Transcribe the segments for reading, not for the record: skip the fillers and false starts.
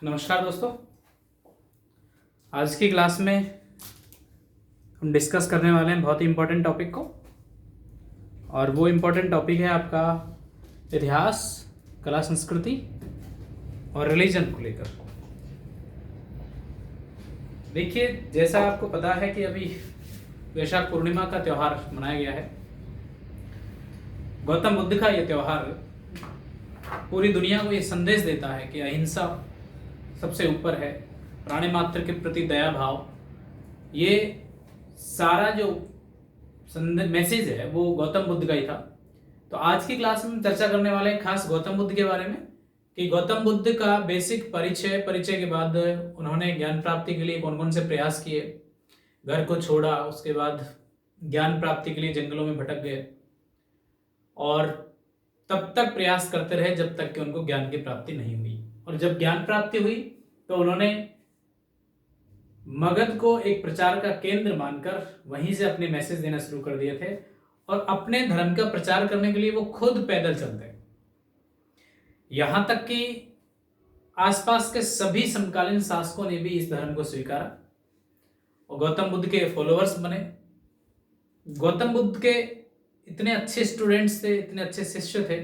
नमस्कार दोस्तों। आज की क्लास में हम डिस्कस करने वाले हैं बहुत ही इम्पोर्टेंट टॉपिक को, और वो इम्पोर्टेंट टॉपिक है आपका इतिहास, कला, संस्कृति और रिलीजन को लेकर। देखिए, जैसा आपको पता है कि अभी वैशाख पूर्णिमा का त्यौहार मनाया गया है। गौतम बुद्ध का ये त्यौहार पूरी दुनिया को ये संदेश देता है कि अहिंसा सबसे ऊपर है, प्राणी मात्र के प्रति दया भाव, ये सारा जो मैसेज है वो गौतम बुद्ध का ही था। तो आज की क्लास में चर्चा करने वाले हैं खास गौतम बुद्ध के बारे में कि गौतम बुद्ध का बेसिक परिचय के बाद उन्होंने ज्ञान प्राप्ति के लिए कौन कौन से प्रयास किए, घर को छोड़ा, उसके बाद ज्ञान प्राप्ति के लिए जंगलों में भटक गए और तब तक प्रयास करते रहे जब तक कि उनको ज्ञान की प्राप्ति नहीं हुई। और जब ज्ञान प्राप्ति हुई तो उन्होंने मगध को एक प्रचार का केंद्र मानकर वहीं से अपने मैसेज देना शुरू कर दिए थे, और अपने धर्म का प्रचार करने के लिए वो खुद पैदल चलते, यहां तक कि आसपास के सभी समकालीन शासकों ने भी इस धर्म को स्वीकारा और गौतम बुद्ध के फॉलोअर्स बने। गौतम बुद्ध के इतने अच्छे स्टूडेंट्स थे, इतने अच्छे शिष्य थे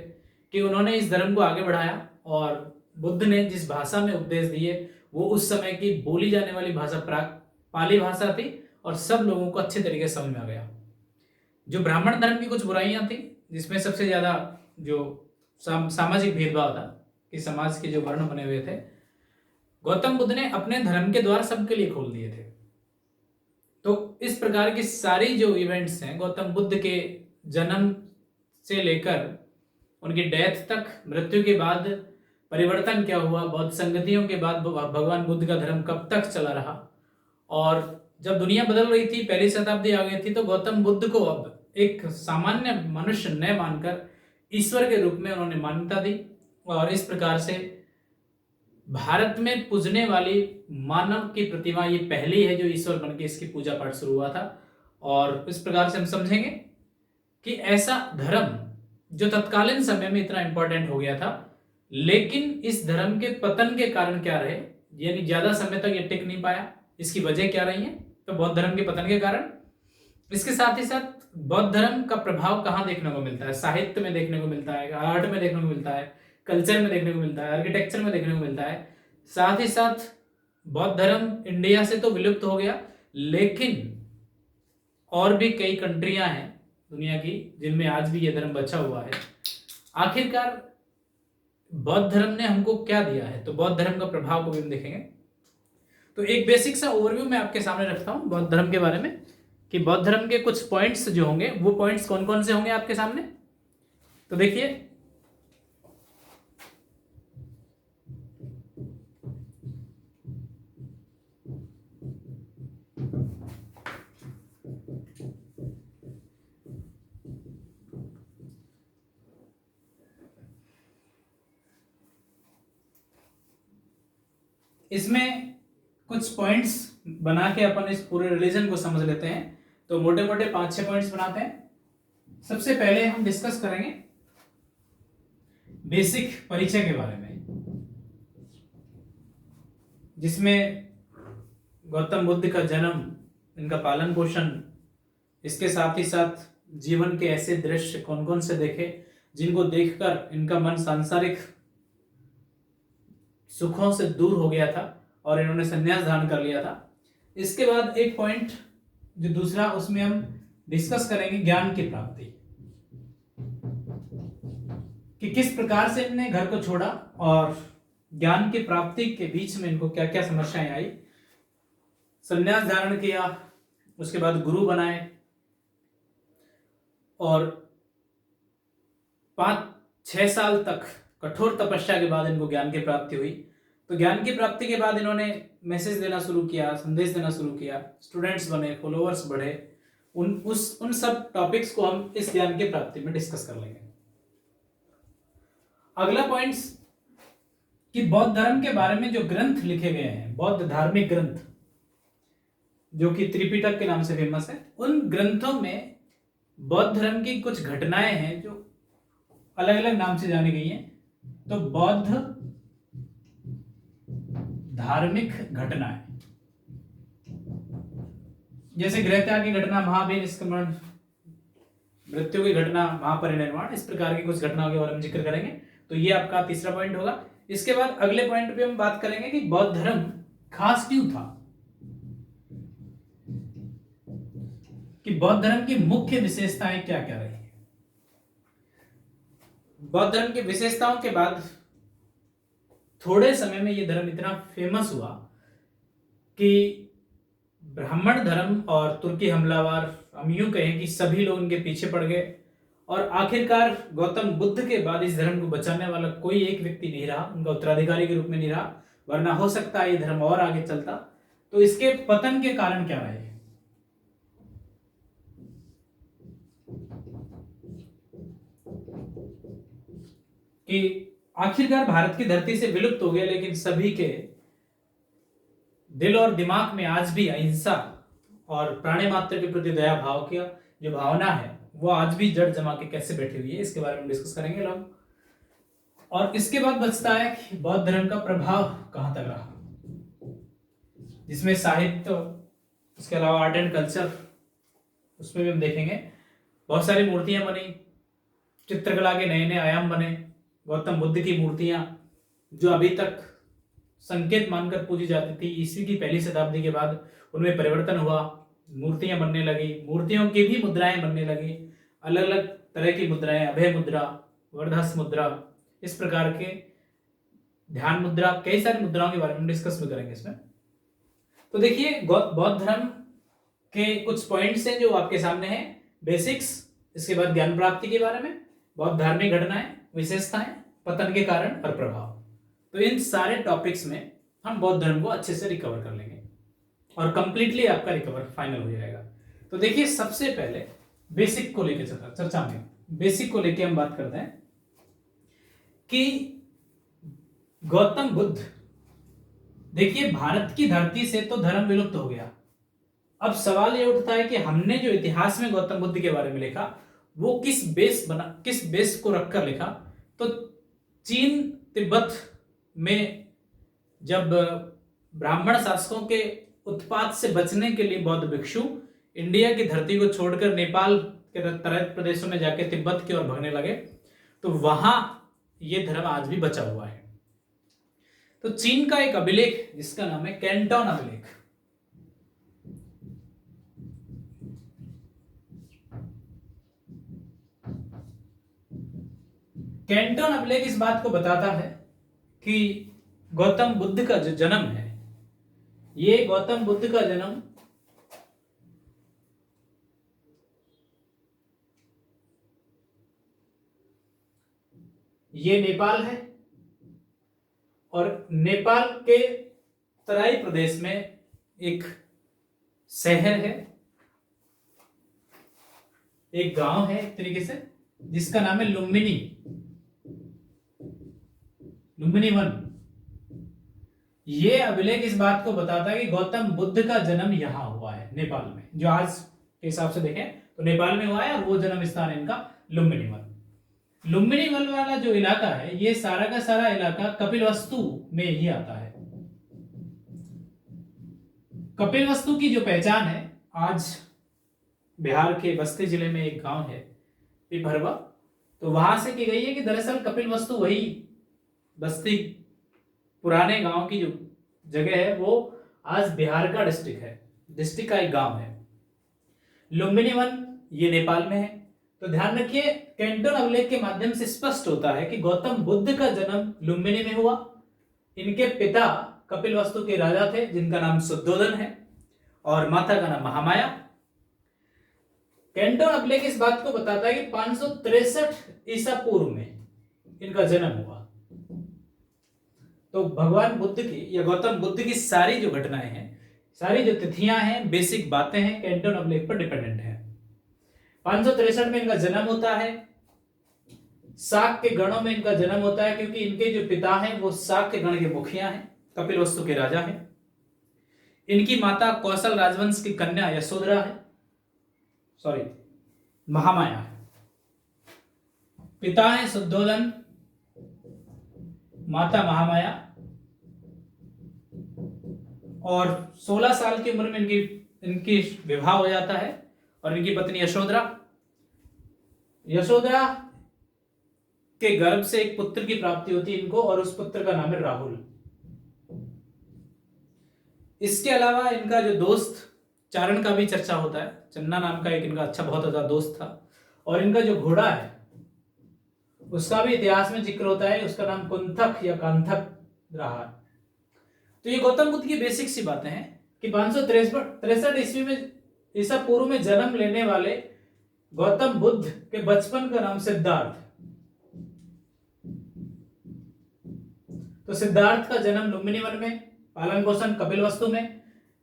कि उन्होंने इस धर्म को आगे बढ़ाया, और बुद्ध ने जिस भाषा में उपदेश दिए वो उस समय की बोली जाने वाली भाषा पाली भाषा थी, और सब लोगों को अच्छे तरीके से समझ में आ गया। जो ब्राह्मण धर्म की कुछ बुराइयां थी, जिसमें सबसे ज्यादा जो सामाजिक भेदभाव था कि समाज के जो वर्ण बने हुए थे, गौतम बुद्ध ने अपने धर्म के द्वार सबके लिए खोल दिए थे। तो इस प्रकार की सारी जो इवेंट्स हैं, गौतम बुद्ध के जन्म से लेकर उनकी डेथ तक, मृत्यु के बाद परिवर्तन क्या हुआ, बौद्ध संगतियों के बाद भगवान बुद्ध का धर्म कब तक चला रहा, और जब दुनिया बदल रही थी, पहली शताब्दी आ गई थी, तो गौतम बुद्ध को अब एक सामान्य मनुष्य न मानकर ईश्वर के रूप में उन्होंने मान्यता दी। और इस प्रकार से भारत में पूजने वाली मानव की प्रतिमा ये पहली है जो ईश्वर बन के इसकी पूजा पाठ शुरू हुआ था। और इस प्रकार से हम समझेंगे कि ऐसा धर्म जो तत्कालीन समय में इतना इंपॉर्टेंट हो गया था, लेकिन इस धर्म के पतन के कारण क्या रहे, यानी ज्यादा समय तक ये टिक नहीं पाया, इसकी वजह क्या रही है, तो बौद्ध धर्म के पतन के कारण। इसके साथ ही साथ बौद्ध धर्म का प्रभाव कहाँ देखने को मिलता है, साहित्य में देखने को मिलता है, आर्ट में देखने को मिलता है, कल्चर में देखने को मिलता है, आर्किटेक्चर में देखने को मिलता है। साथ ही साथ बौद्ध धर्म इंडिया से तो विलुप्त हो गया, लेकिन और भी कई कंट्रियां हैं दुनिया की जिनमें आज भी यह धर्म बचा हुआ है। आखिरकार बौद्ध धर्म ने हमको क्या दिया है, तो बौद्ध धर्म का प्रभाव को भी हम देखेंगे। तो एक बेसिक सा ओवरव्यू मैं आपके सामने रखता हूं बौद्ध धर्म के बारे में कि बौद्ध धर्म के कुछ पॉइंट्स जो होंगे, वो पॉइंट्स कौन कौन से होंगे आपके सामने। तो देखिए, इसमें कुछ पॉइंट्स बना के अपन इस पूरे रिलीजन को समझ लेते हैं। तो मोटे मोटे 5-6 पॉइंट्स बनाते हैं। सबसे पहले हम डिस्कस करेंगे बेसिक परिचय के बारे में, जिसमें गौतम बुद्ध का जन्म, इनका पालन पोषण, इसके साथ ही साथ जीवन के ऐसे दृश्य कौन कौन से देखे जिनको देखकर इनका मन सांसारिक सुखों से दूर हो गया था और इन्होंने संन्यास धारण कर लिया था। इसके बाद एक पॉइंट जो दूसरा, उसमें हम डिस्कस करेंगे ज्ञान की प्राप्ति, कि किस प्रकार से इन्होंने घर को छोड़ा और ज्ञान की प्राप्ति के बीच में इनको क्या क्या समस्याएं आई, संन्यास धारण किया, उसके बाद गुरु बनाए, और 5-6 साल तक कठोर तपस्या के बाद इनको ज्ञान की प्राप्ति हुई। तो ज्ञान की प्राप्ति के बाद इन्होंने मैसेज देना शुरू किया, संदेश देना शुरू किया, स्टूडेंट्स बने, फॉलोअर्स बढ़े। उन सब टॉपिक्स को हम इस ज्ञान की प्राप्ति में डिस्कस कर लेंगे। अगला पॉइंट्स कि बौद्ध धर्म के बारे में जो ग्रंथ लिखे गए हैं, बौद्ध धार्मिक ग्रंथ जो कि त्रिपिटक के नाम से फेमस है, उन ग्रंथों में बौद्ध धर्म की कुछ घटनाएं हैं जो अलग अलग नाम से जानी गई हैं। तो बौद्ध धर्म के बारे में जो ग्रंथ लिखे गए हैं, बौद्ध धार्मिक ग्रंथ जो कि त्रिपिटक के नाम से फेमस है, उन ग्रंथों में बौद्ध धर्म की कुछ घटनाएं हैं जो अलग अलग नाम से जानी गई हैं। तो बौद्ध धार्मिक घटनाएं, जैसे गृहत्याग की घटना, महाभिनिष्क्रमण, मृत्यु की घटना, महापरिनिर्वाण, इस प्रकार की कुछ घटनाओं के बारे में जिक्र करेंगे। तो ये आपका तीसरा पॉइंट होगा। इसके बाद अगले पॉइंट पे हम बात करेंगे कि बौद्ध धर्म खास क्यों था, कि बौद्ध धर्म की मुख्य विशेषताएं क्या क्या रही। बौद्ध धर्म की विशेषताओं के बाद थोड़े समय में यह धर्म इतना फेमस हुआ कि ब्राह्मण धर्म और तुर्की हमलावर, हम यूं कहें कि सभी लोग उनके पीछे पड़ गए, और आखिरकार गौतम बुद्ध के बाद इस धर्म को बचाने वाला कोई एक व्यक्ति नहीं रहा, उनका उत्तराधिकारी के रूप में नहीं रहा, वरना हो सकता है ये धर्म और आगे चलता। तो इसके पतन के कारण क्या रहे? कि आखिरकार भारत की धरती से विलुप्त हो गया, लेकिन सभी के दिल और दिमाग में आज भी अहिंसा और प्राणी मात्र के प्रति दया भाव की जो भावना है वो आज भी जड़ जमा के कैसे बैठी हुई है, इसके बारे में डिस्कस करेंगे लोग। और इसके बाद बचता है कि बौद्ध धर्म का प्रभाव कहां तक रहा, जिसमें साहित्य, उसके अलावा आर्ट एंड कल्चर, उसमें भी हम देखेंगे बहुत सारी मूर्तियां बनी, चित्रकला के नए नए आयाम बने, गौतम बुद्ध की मूर्तियां जो अभी तक संकेत मानकर पूजी जाती थी, ईस्वी की पहली शताब्दी के बाद उनमें परिवर्तन हुआ, मूर्तियां बनने लगी, मूर्तियों की भी मुद्राएं बनने लगी, अलग अलग तरह की मुद्राएं, अभय मुद्रा, वर्धस मुद्रा, इस प्रकार के ध्यान मुद्रा, कई सारी मुद्राओं के बारे में डिस्कस भी करेंगे इसमें। तो देखिए बौद्ध धर्म के कुछ पॉइंट्स हैं जो आपके सामने हैं, बेसिक्स, इसके बाद ज्ञान प्राप्ति के बारे में, बौद्ध धार्मिक घटनाएं, विशेषताएं, पतन के कारण और प्रभाव। तो इन सारे टॉपिक्स में हम बौद्ध धर्म को अच्छे से रिकवर कर लेंगे और कंप्लीटली आपका रिकवर फाइनल हो जाएगा। तो देखिए सबसे पहले बेसिक को लेकर चर्चा में, बेसिक को लेकर हम बात करते हैं कि गौतम बुद्ध, देखिए भारत की धरती से तो धर्म विलुप्त हो गया, अब सवाल ये उठता है कि हमने जो इतिहास में गौतम बुद्ध के बारे में लिखा वो किस बेस को रखकर लिखा। तो चीन तिब्बत में जब ब्राह्मण शासकों के उत्पात से बचने के लिए बौद्ध भिक्षु इंडिया की धरती को छोड़कर नेपाल के तराई प्रदेशों में जाके तिब्बत की ओर भागने लगे, तो वहां ये धर्म आज भी बचा हुआ है। तो चीन का एक अभिलेख जिसका नाम है कैंटोन अभिलेख, कैंटोन अभिलेख इस बात को बताता है कि गौतम बुद्ध का जो जन्म है, ये गौतम बुद्ध का जन्म ये नेपाल है, और नेपाल के तराई प्रदेश में एक शहर है, एक गांव है एक तरीके से, जिसका नाम है लुम्बिनी वन। ये अभिलेख इस बात को बताता है कि गौतम बुद्ध का जन्म यहां हुआ है नेपाल में, जो आज के हिसाब से देखें तो नेपाल में हुआ है, और वो जन्म स्थान है इनका लुम्बिनी वन। लुम्बिनी वन वाला जो इलाका है, ये सारा का सारा इलाका कपिलवस्तु में ही आता है। कपिलवस्तु की जो पहचान है, आज बिहार के बस्ती जिले में एक गांव है पिपरवा, तो वहां से की गई है कि दरअसल कपिलवस्तु वही बस्ती पुराने गांव की जो जगह है वो आज बिहार का डिस्ट्रिक्ट है, डिस्ट्रिक्ट का एक गांव है। लुम्बिनी वन ये नेपाल में है। तो ध्यान रखिए कैंटोन अभिलेख के माध्यम से स्पष्ट होता है कि गौतम बुद्ध का जन्म लुम्बिनी में हुआ। इनके पिता कपिलवस्तु के राजा थे जिनका नाम शुद्धोदन है, और माता का नाम महामाया। कैंटोन अभिलेख इस बात को बताता है कि 563 ईसा पूर्व में इनका जन्म हुआ। तो भगवान बुद्ध की या गौतम बुद्ध की सारी जो घटनाएं हैं, सारी जो तिथियां हैं, बेसिक बातें हैं, कैंटोन अभिलेख पर डिपेंडेंट है। 563 में इनका जन्म होता है, शाक के गणों में इनका जन्म होता है, क्योंकि इनके जो पिता हैं वो शाक के गण के मुखिया हैं, कपिलवस्तु के राजा हैं। इनकी माता कौशल राजवंश की कन्या यशोधरा है, महामाया है। पिता है शुद्धोदन, माता महामाया, और 16 साल की उम्र में इनकी विवाह हो जाता है और इनकी पत्नी यशोधरा के गर्भ से एक पुत्र की प्राप्ति होती है इनको, और उस पुत्र का नाम है राहुल। इसके अलावा इनका जो दोस्त चारण का भी चर्चा होता है। चन्ना नाम का एक इनका अच्छा बहुत अच्छा दोस्त था, और इनका जो घोड़ा है उसका भी इतिहास में जिक्र होता है, उसका नाम कुंथक या कांथक रहा। तो ये गौतम बुद्ध की बेसिक सी बातें हैं कि 563 ईस्वी में ईसा पूर्व में जन्म लेने वाले गौतम बुद्ध के बचपन का नाम सिद्धार्थ। तो सिद्धार्थ का जन्म लुम्बिनी वन में, पालन पोषण कपिलवस्तु में,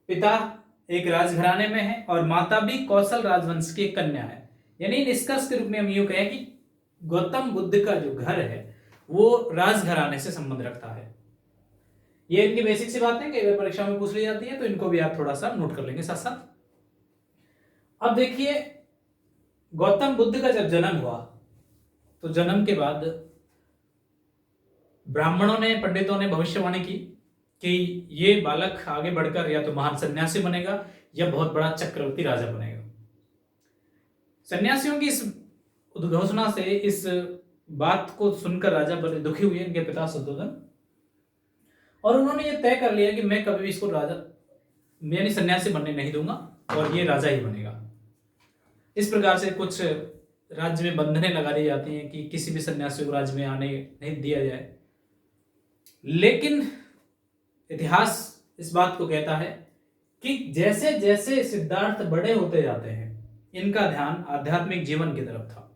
पिता एक राजघराने में है और माता भी कौशल राजवंश की कन्या है। यानी निष्कर्ष के रूप में हम यूं कहें कि गौतम बुद्ध का जो घर है वो राजघराने से संबंध रखता है। ये इनकी बेसिक सी बात है, कई बार परीक्षा में पूछ ली जाती है, तो इनको भी आप थोड़ा सा नोट कर लेंगे साथ साथ। अब देखिए, गौतम बुद्ध का जब जन्म हुआ तो जन्म के बाद ब्राह्मणों ने, पंडितों ने भविष्यवाणी की कि ये बालक आगे बढ़कर या तो महान सन्यासी बनेगा या बहुत बड़ा चक्रवर्ती राजा बनेगा। सन्यासियों की इस उद्घोषणा से, इस बात को सुनकर राजा बड़े दुखी हुए, इनके पिता शुद्धोधन, और उन्होंने ये तय कर लिया कि मैं कभी भी इसको राजा यानी सन्यासी बनने नहीं दूंगा और ये राजा ही बनेगा। इस प्रकार से कुछ राज्य में बंधनें लगा दी जाती हैं कि किसी भी सन्यासी को राज्य में आने नहीं दिया जाए। लेकिन इतिहास इस बात को कहता है कि जैसे जैसे सिद्धार्थ बड़े होते जाते हैं, इनका ध्यान आध्यात्मिक जीवन की तरफ था।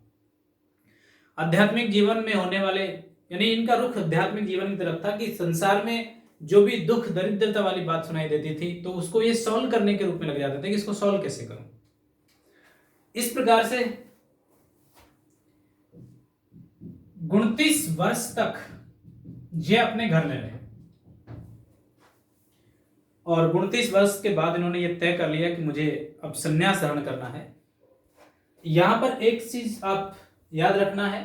आध्यात्मिक जीवन में होने वाले, यानी इनका रुख आध्यात्मिक जीवन की तरफ था कि संसार में जो भी दुख दरिद्रता वाली बात सुनाई देती थी तो उसको ये सॉल्व करने के रूप में लग जाते थे कि इसको सॉल्व कैसे करूं। इस प्रकार से 29 वर्ष तक ये अपने घर में रहे, और 29 वर्ष के बाद इन्होंने ये तय कर लिया कि मुझे अब संन्यास धारण करना है। यहां पर एक चीज आप याद रखना है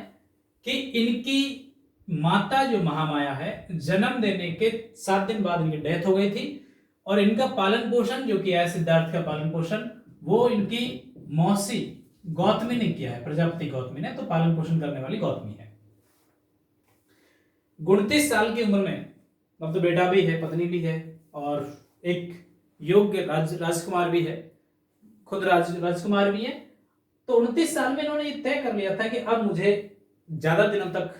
कि इनकी माता जो महामाया है, जन्म देने के 7 दिन बाद इनकी डेथ हो गई थी, और इनका पालन पोषण जो किया है, सिद्धार्थ का पालन पोषण, वो इनकी मौसी गौतमी ने किया है, प्रजापति गौतमी ने। तो पालन पोषण करने वाली गौतमी है। 29 साल की उम्र में अब तो बेटा भी है, पत्नी भी है, और एक योग्य राजकुमार भी है, खुद राजकुमार भी है। तो 29 साल में इन्होंने ये तय कर लिया था कि अब मुझे ज्यादा दिनों तक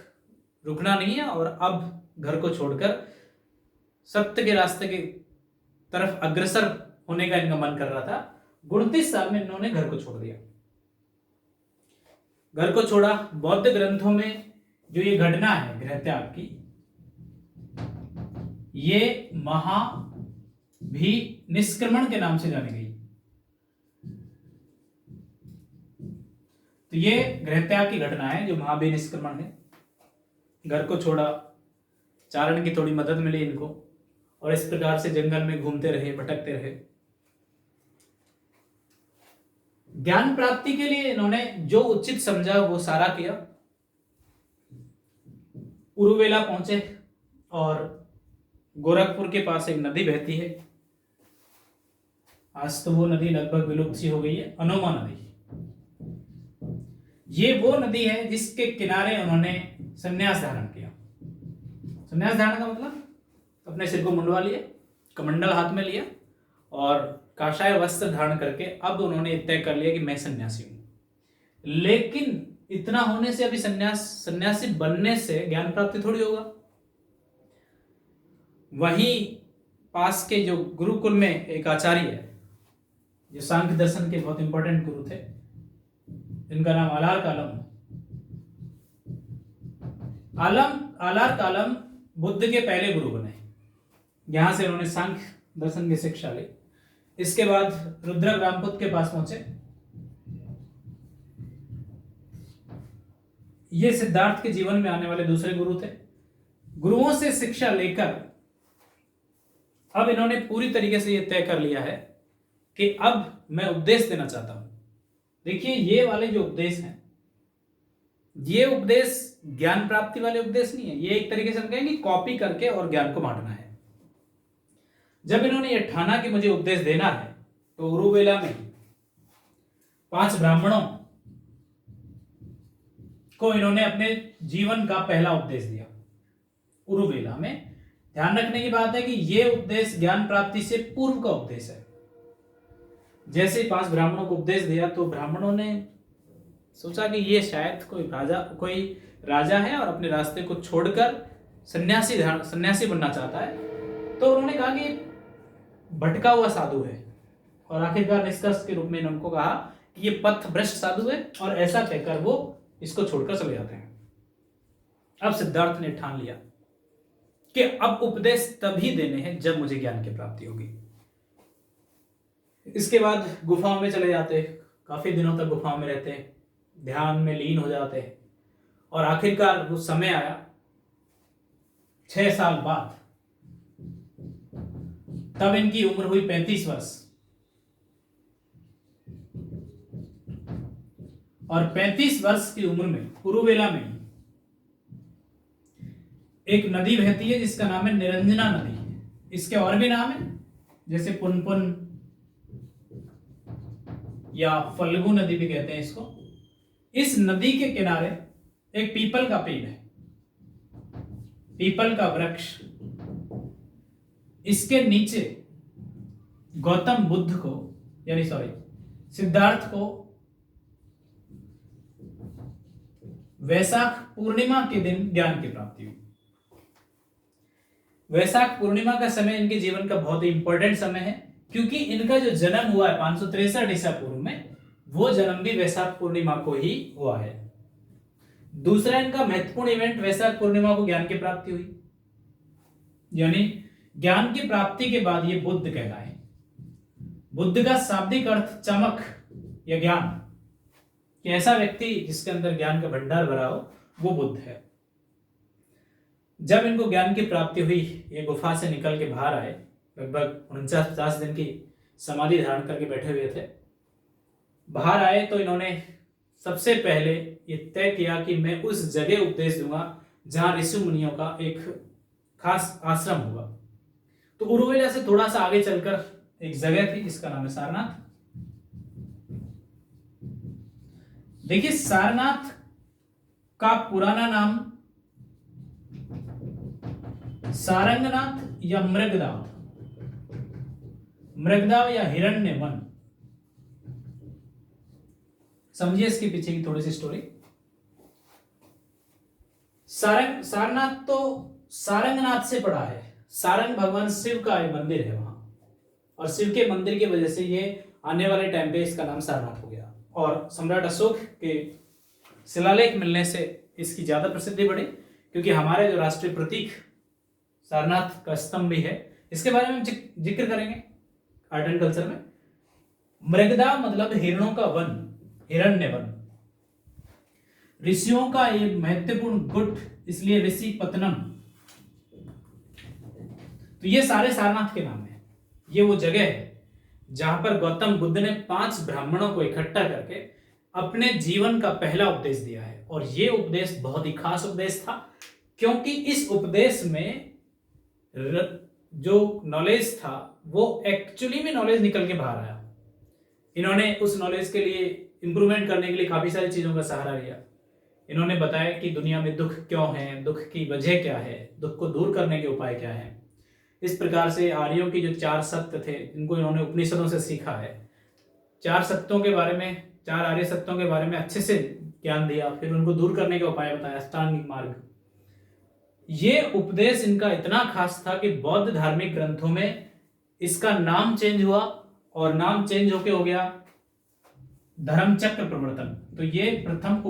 रुकना नहीं है, और अब घर को छोड़कर सत्य के रास्ते की तरफ अग्रसर होने का इनका मन कर रहा था। 29 साल में इन्होंने घर को छोड़ दिया। घर को छोड़ा। बौद्ध ग्रंथों में जो ये घटना है गृह त्याग की, ये महाभिनिष्क्रमण के नाम से जानी गई। तो ये गृह त्याग की घटना है जो महाभिनिष्क्रमण है। घर को छोड़ा, चारण की थोड़ी मदद मिली इनको, और इस प्रकार से जंगल में घूमते रहे, भटकते रहे। ज्ञान प्राप्ति के लिए इन्होंने जो उचित समझा वो सारा किया। उरुवेला पहुंचे, और गोरखपुर के पास एक नदी बहती है, आज तो वो नदी लगभग विलुप्त सी हो गई है, अनोमा नदी। ये वो नदी है जिसके किनारे उन्होंने संन्यास धारण किया। संन्यास धारण का मतलब अपने सिर को मुंडवा लिया, कमंडल हाथ में लिया, और काषाय वस्त्र धारण करके अब उन्होंने तय कर लिया कि मैं सन्यासी हूं। लेकिन इतना होने से अभी सन्यासी बनने से ज्ञान प्राप्ति थोड़ी होगा। वहीं पास के जो गुरुकुल में एक आचार्य है, जो सांख्य दर्शन के बहुत इंपॉर्टेंट गुरु थे, इनका नाम आलार कालम बुद्ध के पहले गुरु बने। यहां से उन्होंने सांख्य दर्शन की शिक्षा ली। इसके बाद रुद्रक रामपुत के पास पहुंचे। ये सिद्धार्थ के जीवन में आने वाले दूसरे गुरु थे। गुरुओं से शिक्षा लेकर अब इन्होंने पूरी तरीके से यह तय कर लिया है कि अब मैं उपदेश देना चाहता हूं। देखिए, ये वाले जो उपदेश हैं, ये उपदेश ज्ञान प्राप्ति वाले उपदेश नहीं है। ये एक तरीके से हम कहेंगे कॉपी करके और ज्ञान को बांटना है। जब इन्होंने ये ठाना कि मुझे उपदेश देना है, तो उरुवेला में 5 ब्राह्मणों को इन्होंने अपने जीवन का पहला उपदेश दिया। उरुवेला में ध्यान रखने की बात है कि यह उपदेश ज्ञान प्राप्ति से पूर्व का उपदेश है। जैसे 5 ब्राह्मणों को उपदेश दिया तो ब्राह्मणों ने सोचा कि ये शायद कोई राजा है और अपने रास्ते को छोड़कर सन्यासी बनना चाहता है। तो उन्होंने कहा कि भटका हुआ साधु है, और आखिरकार निष्कर्ष के रूप में उनको कहा कि ये पथ भ्रष्ट साधु है, और ऐसा कहकर वो इसको छोड़कर चले जाते हैं। अब सिद्धार्थ ने ठान लिया कि अब उपदेश तभी देने हैं जब मुझे ज्ञान की प्राप्ति होगी। इसके बाद गुफाओं में चले जाते, काफी दिनों तक गुफाओं में रहते, ध्यान में लीन हो जाते, और आखिरकार वो समय आया 6 साल बाद, तब इनकी उम्र हुई 35 वर्ष। और 35 वर्ष की उम्र में कुरुवेला में एक नदी बहती है जिसका नाम है निरंजना नदी। इसके और भी नाम है, जैसे पुनपुन या फल्गु नदी भी कहते हैं इसको। इस नदी के किनारे एक पीपल का पेड़ है, पीपल का वृक्ष। इसके नीचे गौतम बुद्ध को सिद्धार्थ को वैशाख पूर्णिमा के दिन ज्ञान की प्राप्ति हुई। वैशाख पूर्णिमा का समय इनके जीवन का बहुत ही इंपॉर्टेंट समय है, क्योंकि इनका जो जन्म हुआ है 563 ईसा पूर्व में, वो जन्म भी वैशाख पूर्णिमा को ही हुआ है। दूसरा इनका महत्वपूर्ण इवेंट वैशाख पूर्णिमा को ज्ञान की प्राप्ति हुई, यानी ज्ञान की प्राप्ति के बाद ये बुद्ध कहलाए। बुद्ध का शाब्दिक अर्थ चमक या ज्ञान, कि ऐसा व्यक्ति जिसके अंदर ज्ञान का भंडार भरा हो, वो बुद्ध है। जब इनको ज्ञान की प्राप्ति हुई, ये गुफा से निकल के बाहर आए, लगभग 49-50 दिन की समाधि धारण करके बैठे हुए थे। बाहर आए तो इन्होंने सबसे पहले ये तय किया कि मैं उस जगह उपदेश दूंगा जहां ऋषि मुनियों का एक खास आश्रम होगा। तो उरुवेला से थोड़ा सा आगे चलकर एक जगह थी जिसका नाम है सारनाथ। देखिए, सारनाथ का पुराना नाम सारंगनाथ या मृगदाव या हिरण्य वन। समझिए इसके पीछे की थोड़ी सी स्टोरी। सारनाथ तो सारंगनाथ से पड़ा है। सारंग भगवान शिव का एक मंदिर है वहां, और शिव के मंदिर की वजह से ये आने वाले टाइम पे इसका नाम सारनाथ हो गया। और सम्राट अशोक के शिलालेख मिलने से इसकी ज्यादा प्रसिद्धि बढ़ी, क्योंकि हमारे जो राष्ट्रीय प्रतीक सारनाथ का स्तंभ भी है। इसके बारे में हम जिक्र करेंगे आर्ट एंड कल्चर में। मृगदा मतलब हिरणों का वन, हिरण्य वन। ऋषियों का एक महत्वपूर्ण गुट, इसलिए ऋषि पत्तनम। तो ये सारे सारनाथ के नाम है। ये वो जगह है जहां पर गौतम बुद्ध ने 5 ब्राह्मणों को इकट्ठा करके अपने जीवन का पहला उपदेश दिया है। और ये उपदेश बहुत ही खास उपदेश था, क्योंकि इस उपदेश में जो नॉलेज था वो एक्चुअली में नॉलेज निकल के बाहर आया। इन्होंने उस नॉलेज के लिए इंप्रूवमेंट करने के लिए काफी सारी चीजों का सहारा लिया। इन्होंने बताया कि दुनिया में दुख क्यों है, दुख की वजह क्या है, दुख को दूर करने के उपाय क्या है। इस प्रकार से आर्यों की जो 4 सत्य थे, जिनको इन्होंने उपनिषदों से सीखा है, 4 सत्यों के बारे में, 4 आर्य सत्यों के बारे में अच्छे से ज्ञान दिया, फिर उनको दूर करने के उपाय बताया, अष्टांगिक मार्ग। ये उपदेश इनका इतना खास था कि बौद्ध धार्मिक ग्रंथों में इसका नाम चेंज हुआ, और नाम चेंज होके हो गया धर्मचक्र प्रवर्तन। तो ये प्रथम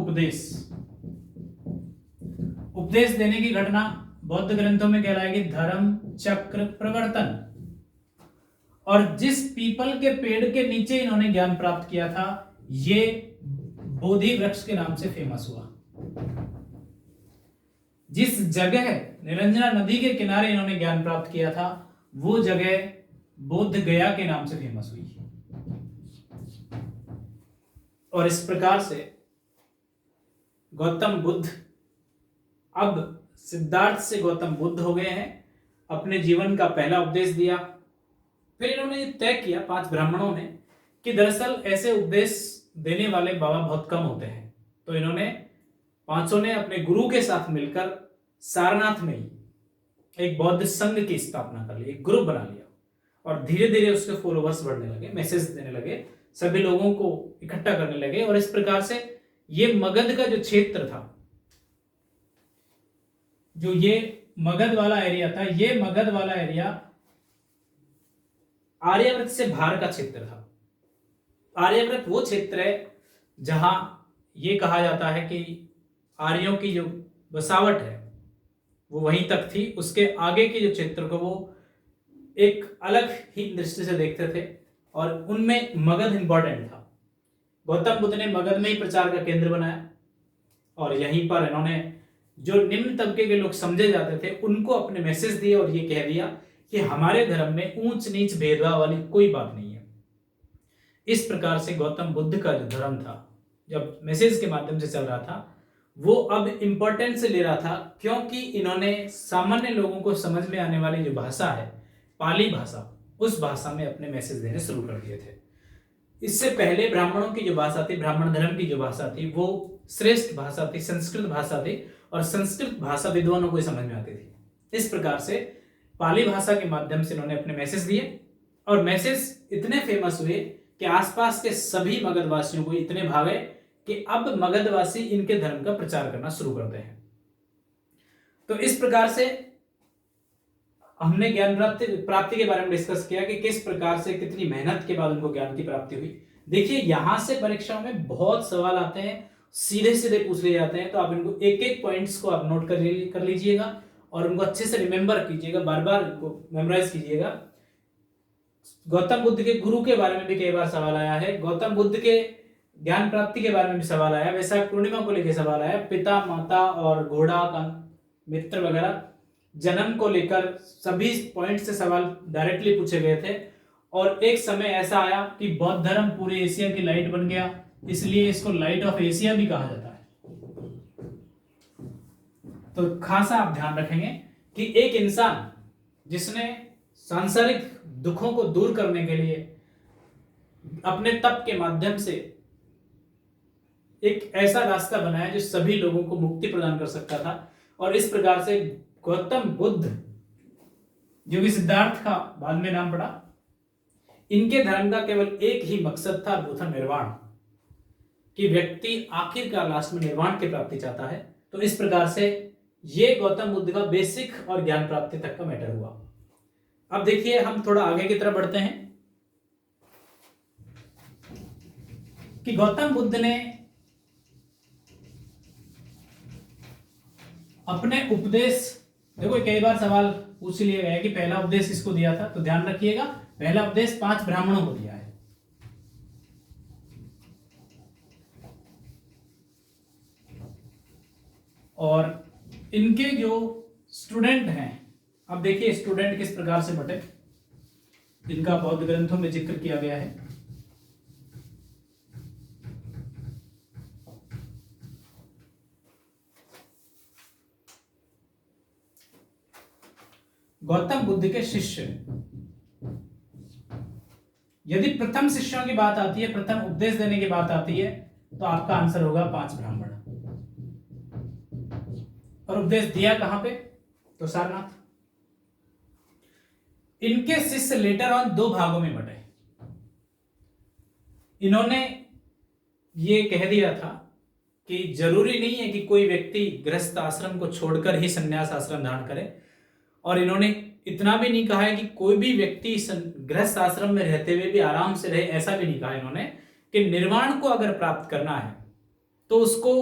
उपदेश देने की घटना बौद्ध ग्रंथों में कहलाएगी धर्म चक्र प्रवर्तन। और जिस पीपल के पेड़ के नीचे इन्होंने ज्ञान प्राप्त किया था, ये बोधि वृक्ष के नाम से फेमस हुआ। जिस जगह निरंजना नदी के किनारे इन्होंने ज्ञान प्राप्त किया था, वो जगह बोध गया के नाम से फेमस हुई। और इस प्रकार से गौतम बुद्ध अब सिद्धार्थ से गौतम बुद्ध हो गए हैं। अपने जीवन का पहला उपदेश दिया, फिर इन्होंने ये तय किया 5 ब्राह्मणों ने कि दरअसल ऐसे उपदेश देने वाले बाबा बहुत कम होते हैं, तो इन्होंने 500 ने अपने गुरु के साथ मिलकर सारनाथ में ही एक बौद्ध संघ की स्थापना कर ली, एक ग्रुप बना लिया और धीरे धीरे उसके फॉलोवर्स बढ़ने लगे, मैसेज देने लगे, सभी लोगों को इकट्ठा करने लगे। और इस प्रकार से ये मगध का जो क्षेत्र था, जो ये मगध वाला एरिया था, ये मगध वाला एरिया आर्यव्रत से बाहर का क्षेत्र था। आर्यव्रत वो क्षेत्र है जहां ये कहा जाता है कि आर्यों की जो बसावट है वो वहीं तक थी, उसके आगे के जो क्षेत्र को वो एक अलग ही दृष्टि से देखते थे और उनमें मगध इंपॉर्टेंट था। गौतम बुद्ध ने मगध में ही प्रचार का केंद्र बनाया और यहीं पर इन्होंने जो निम्न तबके के लोग समझे जाते थे उनको अपने मैसेज दिए और ये कह दिया कि हमारे धर्म में ऊंच नीच भेदभाव वाली कोई बात नहीं है। इस प्रकार से गौतम बुद्ध का जो धर्म था, जब मैसेज के माध्यम से चल रहा था, वो अब इंपॉर्टेंस ले रहा था, क्योंकि इन्होंने सामान्य लोगों को समझ में आने वाली जो भाषा है, पाली भाषा, उस भाषा में अपने मैसेज देने शुरू कर दिए थे। इससे पहले ब्राह्मणों की जो भाषा थी, ब्राह्मण धर्म की जो भाषा थी, वो श्रेष्ठ भाषा थी, संस्कृत भाषा थी और संस्कृत भाषा विद्वानों को समझ में आती थी। इस प्रकार से पाली भाषा के माध्यम से इन्होंने अपने मैसेज दिए और मैसेज इतने फेमस हुए कि आसपास के सभी मगधवासियों को इतने भागे कि अब मगधवासी इनके धर्म का प्रचार करना शुरू करते हैं। तो इस प्रकार से हमने ज्ञान प्राप्ति के बारे में डिस्कस किया कि किस प्रकार से कितनी मेहनत के बाद उनको ज्ञान की प्राप्ति हुई। देखिए, यहां से परीक्षाओं में बहुत सवाल आते हैं, सीधे सीधे पूछ लिए जाते हैं, तो आप इनको एक एक पॉइंट्स को आप नोट कर लीजिएगा और उनको अच्छे से रिमेंबर कीजिएगा, बार बार इनको मेमोराइज कीजिएगा। गौतम बुद्ध के गुरु के बारे में भी कई बार सवाल आया है, गौतम बुद्ध के ज्ञान प्राप्ति के बारे में भी सवाल आया, वैशाख पूर्णिमा को लेकर सवाल आया, पिता माता और घोड़ा का मित्र वगैरह जन्म को लेकर सभी पॉइंट से सवाल डायरेक्टली पूछे गए थे। और एक समय ऐसा आया कि बौद्ध धर्म पूरे एशिया की लाइट बन गया, इसलिए इसको लाइट ऑफ एशिया भी कहा जाता है। तो खासा आप ध्यान रखेंगे कि एक इंसान जिसने सांसारिक दुखों को दूर करने के लिए अपने तप के माध्यम से एक ऐसा रास्ता बनाया जो सभी लोगों को मुक्ति प्रदान कर सकता था, और इस प्रकार से गौतम बुद्ध, जो कि सिद्धार्थ का बाद में नाम पड़ा, इनके धर्म का केवल एक ही मकसद था, वो था निर्वाण, कि व्यक्ति आखिरकार लास्ट में निर्वाण की प्राप्ति चाहता है। तो इस प्रकार से ये गौतम बुद्ध का बेसिक और ज्ञान प्राप्ति तक का मैटर हुआ। अब देखिए, हम थोड़ा आगे की तरफ बढ़ते हैं कि गौतम बुद्ध ने अपने उपदेश, देखो कई बार सवाल पूछ लिया गया कि पहला उपदेश किसको दिया था, तो ध्यान रखिएगा, पहला उपदेश 5 ब्राह्मणों को दिया है। और इनके जो स्टूडेंट हैं, अब देखिए स्टूडेंट किस प्रकार से बटे, इनका बौद्ध ग्रंथों में जिक्र किया गया है। गौतम बुद्ध के शिष्य, यदि प्रथम शिष्यों की बात आती है, प्रथम उपदेश देने की बात आती है, तो आपका आंसर होगा 5 ब्राह्मण। और उपदेश दिया कहां पे, तो सारनाथ। इनके शिष्य लेटर ऑन 2 भागों में बटे। इन्होंने ये कह दिया था कि जरूरी नहीं है कि कोई व्यक्ति गृहस्थ आश्रम को छोड़कर ही संन्यास आश्रम धारण करे, और इन्होंने इतना भी नहीं कहा है कि कोई भी व्यक्ति गृहस्थ आश्रम में रहते हुए भी आराम से रहे, ऐसा भी नहीं कहा इन्होंने, कि निर्वाण को अगर प्राप्त करना है तो उसको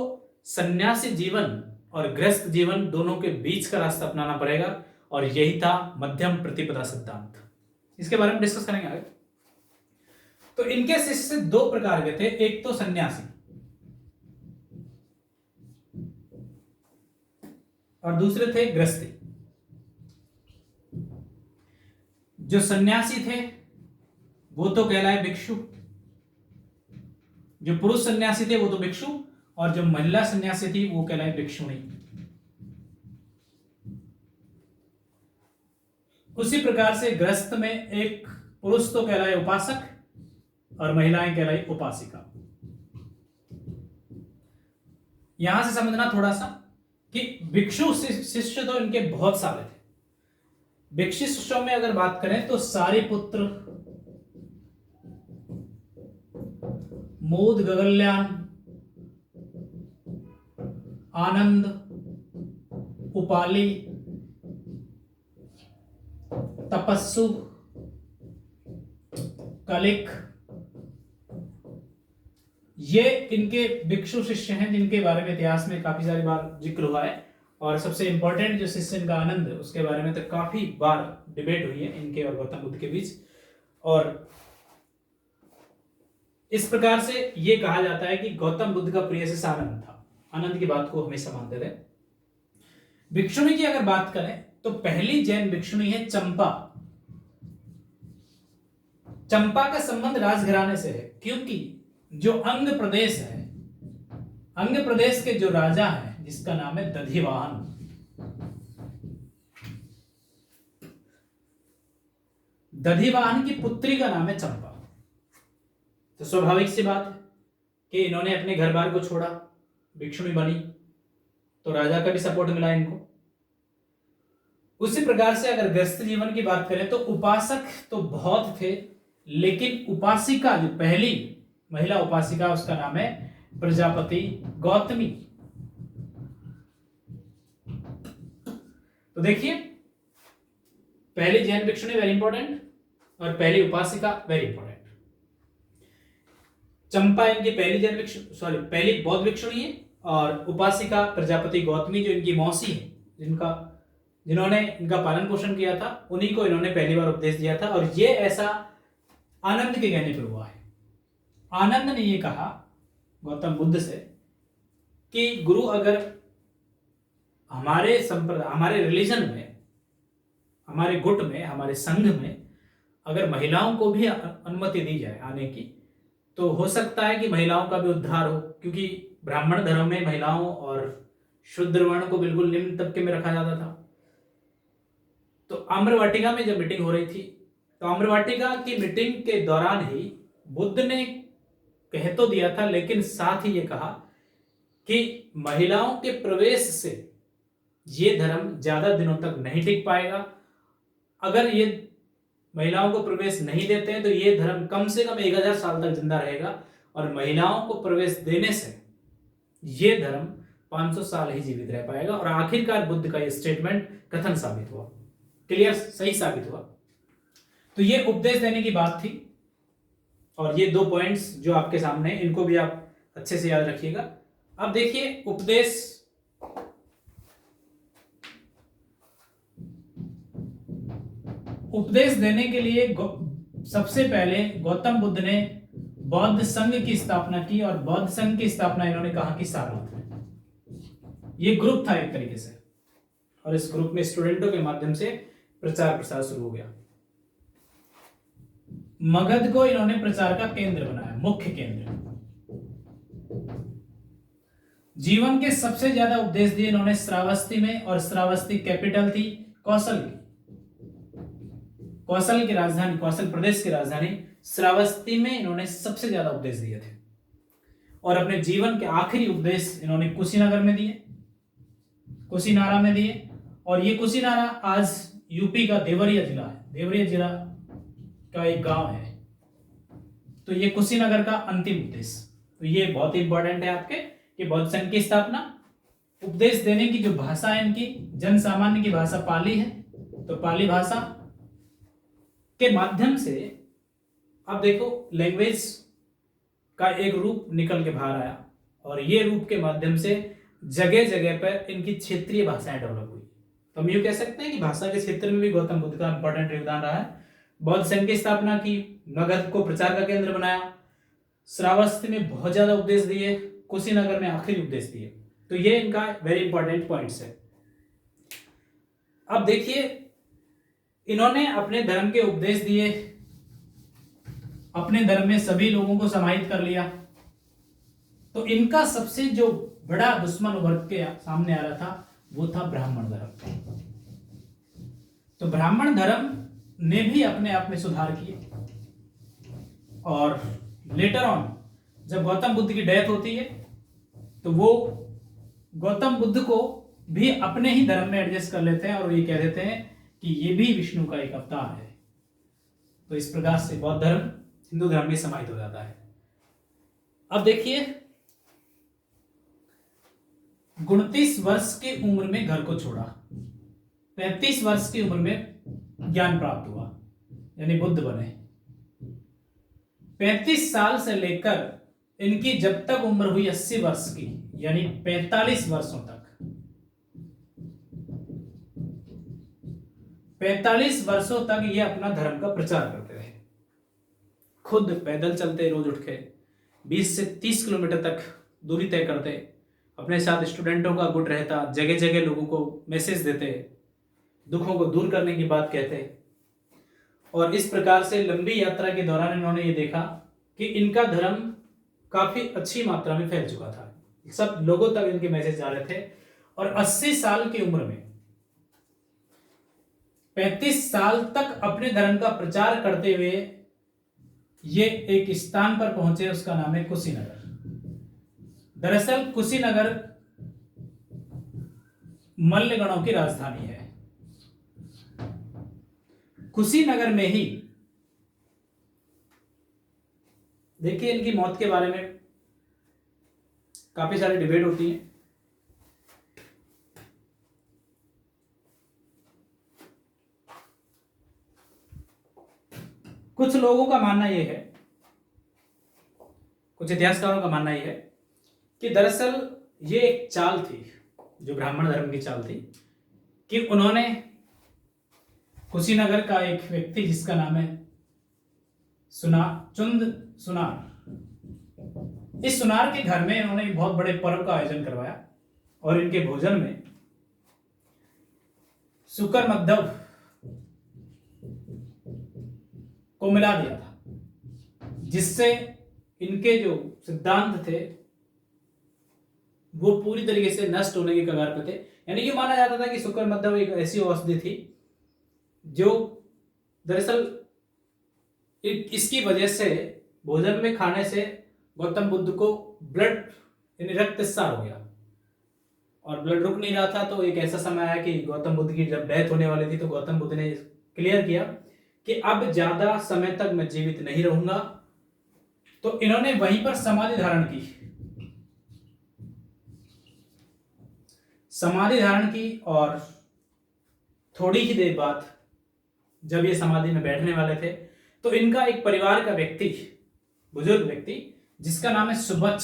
सन्यासी जीवन और गृहस्थ जीवन दोनों के बीच का रास्ता अपनाना पड़ेगा, और यही था मध्यम प्रतिपदा सिद्धांत। इसके बारे में डिस्कस करेंगे आगे। तो इनके शिष्य 2 प्रकार के थे, एक तो सन्यासी और दूसरे थे गृहस्थी। जो सन्यासी थे वो तो कहलाए भिक्षु, जो पुरुष सन्यासी थे वो तो भिक्षु, और जो महिला सन्यासी थी वो कहलाए भिक्षुणी। उसी प्रकार से गृहस्थ में एक पुरुष तो कहलाए उपासक और महिलाएं कहलाई उपासिका। यहां से समझना थोड़ा सा कि भिक्षु शिष्य तो इनके बहुत सारे थे। भिक्षु शिष्यों में अगर बात करें तो सारिपुत्र, मोद गगल्यान, आनंद, उपाली, तपस्सु, कलिक, ये इनके भिक्षु शिष्य हैं जिनके बारे में इतिहास में काफी सारी बार जिक्र हुआ है। और सबसे इंपॉर्टेंट जो शिष्य इनका आनंद, उसके बारे में तो काफी बार डिबेट हुई है इनके और गौतम बुद्ध के बीच। और इस प्रकार से ये कहा जाता है कि गौतम बुद्ध का प्रिय शिष्य आनंद था। आनंद की बात को हमेशा मानते थे। भिक्षुणी की अगर बात करें तो पहली जैन भिक्षुणी है चंपा। चंपा का संबंध राजघराने से है, क्योंकि जो अंग प्रदेश है, अंग प्रदेश के जो राजा हैं जिसका नाम है दधिवाहन, दधिवाहन की पुत्री का नाम है चंपा। तो स्वाभाविक सी बात है कि इन्होंने अपने घर बार को छोड़ा, भिक्षुणी बनी, तो राजा का भी सपोर्ट मिला इनको। उसी प्रकार से अगर गृहस्थ जीवन की बात करें तो उपासक तो बहुत थे, लेकिन उपासिका जो पहली महिला उपासिका उसका नाम है प्रजापति गौतमी। तो देखिए, पहली जैन भिक्षुणी वेरी इंपॉर्टेंट और पहली उपासिका वेरी इंपॉर्टेंट। चंपा इनकी पहली बौद्ध भिक्षुणी है और उपासिका प्रजापति गौतमी जो इनकी मौसी है, जिन्होंने इनका पालन पोषण किया था, उन्हीं को इन्होंने पहली बार उपदेश दिया था। और ये ऐसा आनंद के कहने पर हुआ है। आनंद ने ये कहा गौतम बुद्ध से कि गुरु, अगर हमारे संप्रदाय, हमारे रिलीजन में, हमारे गुट में, हमारे संघ में अगर महिलाओं को भी अनुमति दी जाए आने की, तो हो सकता है कि महिलाओं का भी उद्धार हो, क्योंकि ब्राह्मण धर्म में महिलाओं और शूद्र वर्ण को बिल्कुल निम्न तबके में रखा जाता था। तो आम्रवाटिका में जब मीटिंग हो रही थी, तो आम्रवाटिका की मीटिंग के दौरान ही बुद्ध ने कह तो दिया था, लेकिन साथ ही ये कहा कि महिलाओं के प्रवेश से ये धर्म ज्यादा दिनों तक नहीं टिक पाएगा। अगर ये महिलाओं को प्रवेश नहीं देते हैं तो ये धर्म कम से कम 1000 साल तक जिंदा रहेगा, और महिलाओं को प्रवेश देने से ये धर्म 500 साल ही जीवित रह पाएगा। और आखिरकार बुद्ध का ये स्टेटमेंट कथन साबित हुआ, क्लियर, सही साबित हुआ। तो ये उपदेश देने की बात थी, और ये 2 पॉइंट्स जो आपके सामने, इनको भी आप अच्छे से याद रखिएगा। अब देखिए, उपदेश देने के लिए सबसे पहले गौतम बुद्ध ने बौद्ध संघ की स्थापना की, और बौद्ध संघ की स्थापना इन्होंने कहा कि सारनाथ में। ये ग्रुप था एक तरीके से, और इस ग्रुप में स्टूडेंटों के माध्यम से प्रचार प्रसार शुरू हो गया। मगध को इन्होंने प्रचार का केंद्र बनाया, मुख्य केंद्र। जीवन के सबसे ज्यादा उपदेश दिए इन्होंने श्रावस्ती में, और श्रावस्ती कैपिटल थी कौशल की। कौशल की राजधानी, कौशल प्रदेश की राजधानी श्रावस्ती में इन्होंने सबसे ज्यादा उपदेश दिए थे। और अपने जीवन के आखिरी उपदेश इन्होंने कुशीनगर में दिए, कुशीनारा में दिए। और ये कुशीनारा आज यूपी का देवरिया जिला है, देवरिया जिला का एक गांव है। तो ये कुशीनगर का अंतिम उपदेश, तो ये बहुत ही इंपॉर्टेंट है आपके कि बौद्ध संघ की स्थापना। उपदेश देने की जो भाषा है इनकी, जन सामान्य की भाषा पाली है, तो पाली भाषा के माध्यम से अब देखो लैंग्वेज का एक रूप निकल के बाहर आया, और ये रूप के माध्यम से जगह जगह पर इनकी क्षेत्रीय भाषाएं डेवलप हुई। तो हम यूं कह सकते हैं कि भाषा के क्षेत्र में भी गौतम बुद्ध का इंपॉर्टेंट योगदान रहा है। बौद्ध संघ की स्थापना की, मगध को प्रचार का केंद्र बनाया, श्रावस्ती में बहुत ज्यादा उपदेश दिए, कुशीनगर में आखिरी उपदेश दिए। तो ये इनका वेरी इंपॉर्टेंट पॉइंट्स है। अब देखिए, इन्होंने अपने धर्म के उपदेश दिए, अपने धर्म में सभी लोगों को समाहित कर लिया। तो इनका सबसे जो बड़ा दुश्मन उभर के सामने आ रहा था वो था ब्राह्मण धर्म। तो ब्राह्मण धर्म ने भी अपने आप में सुधार किए। और लेटर ऑन जब गौतम बुद्ध की डेथ होती है तो वो गौतम बुद्ध को भी अपने ही धर्म में एडजस्ट कर लेते हैं और ये कह देते हैं कि ये भी विष्णु का एक अवतार है। तो इस प्रकार से बौद्ध धर्म हिंदू धर्म में समाहित हो जाता है। अब देखिए, 29 वर्ष की उम्र में घर को छोड़ा, 35 वर्ष की उम्र में ज्ञान प्राप्त हुआ, यानी बुद्ध बने। 35 साल से लेकर इनकी जब तक उम्र हुई 80 वर्ष की, यानी 45 वर्षों तक, 45 वर्षों तक ये अपना धर्म का प्रचार करते रहे। खुद पैदल चलते, रोज उठ के 20 से 30 किलोमीटर तक दूरी तय करते, अपने साथ स्टूडेंटों का गुट रहता, जगह जगह लोगों को मैसेज देते, दुखों को दूर करने की बात कहते। और इस प्रकार से लंबी यात्रा के दौरान इन्होंने ये देखा कि इनका धर्म काफी अच्छी मात्रा में फैल चुका था, सब लोगों तक इनके मैसेज जा रहे थे। और 80 साल की उम्र में 35 साल तक अपने धर्म का प्रचार करते हुए ये एक स्थान पर पहुंचे, उसका नाम है कुशीनगर। दरअसल कुशीनगर मल्लगणों की राजधानी है। कुशीनगर में ही देखिए, इनकी मौत के बारे में काफी सारी डिबेट होती है। कुछ लोगों का मानना यह है, कुछ इतिहासकारों का मानना यह है कि दरअसल ये एक चाल थी, जो ब्राह्मण धर्म की चाल थी, कि उन्होंने कुशीनगर का एक व्यक्ति जिसका नाम है सुनार, इस सुनार के घर में इन्होंने एक बहुत बड़े पर्व का आयोजन करवाया और इनके भोजन में शुकर मद्धव को मिला दिया था, जिससे इनके जो सिद्धांत थे वो पूरी तरीके से नष्ट होने की कगार पर थे। यानी कि माना जाता था कि शुकर मद्धव एक ऐसी औषधि थी जो दरअसल इसकी वजह से भोजन में खाने से गौतम बुद्ध को ब्लड यानी रक्तस्राव हो गया और ब्लड रुक नहीं रहा था। तो एक ऐसा समय आया कि गौतम बुद्ध की जब डेथ होने वाली थी तो गौतम बुद्ध ने क्लियर किया कि अब ज्यादा समय तक मैं जीवित नहीं रहूंगा। तो इन्होंने वहीं पर समाधि धारण की, और थोड़ी ही देर बाद जब ये समाधि में बैठने वाले थे तो इनका एक परिवार का व्यक्ति, बुजुर्ग व्यक्ति जिसका नाम है सुबच्छ,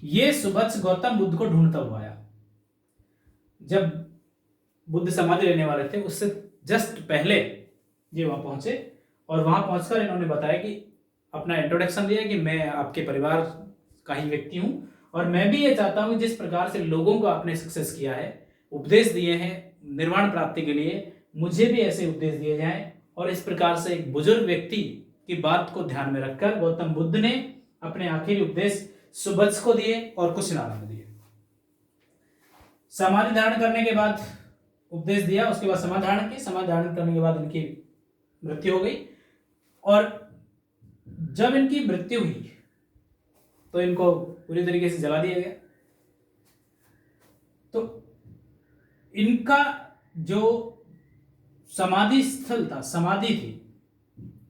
ये सुबच्छ गौतम बुद्ध को ढूंढता हुआ आया। जब बुद्ध समाधि लेने वाले थे उससे जस्ट पहले ये वहां पहुंचे और वहां पहुंचकर इन्होंने बताया कि अपना इंट्रोडक्शन दिया कि मैं आपके परिवार का ही व्यक्ति हूं और मैं भी ये चाहता हूं जिस प्रकार से लोगों को आपने सक्सेस किया है, उपदेश दिए हैं निर्वाण प्राप्ति के लिए, मुझे भी ऐसे उपदेश दिए जाएं। और इस प्रकार से एक बुजुर्ग व्यक्ति की बात को ध्यान में रखकर गौतम बुद्ध ने अपने आखिरी उपदेश सुबच्छ को दिए और कुशीनगर में दिए। समाधि धारण करने के बाद उपदेश दिया, उसके बाद समाधि धारण की, समाधि धारण करने के बाद इनकी मृत्यु हो गई। और जब इनकी मृत्यु हुई तो इनको पूरी तरीके से जला दिया गया। तो इनका जो समाधि स्थल था, समाधि थी,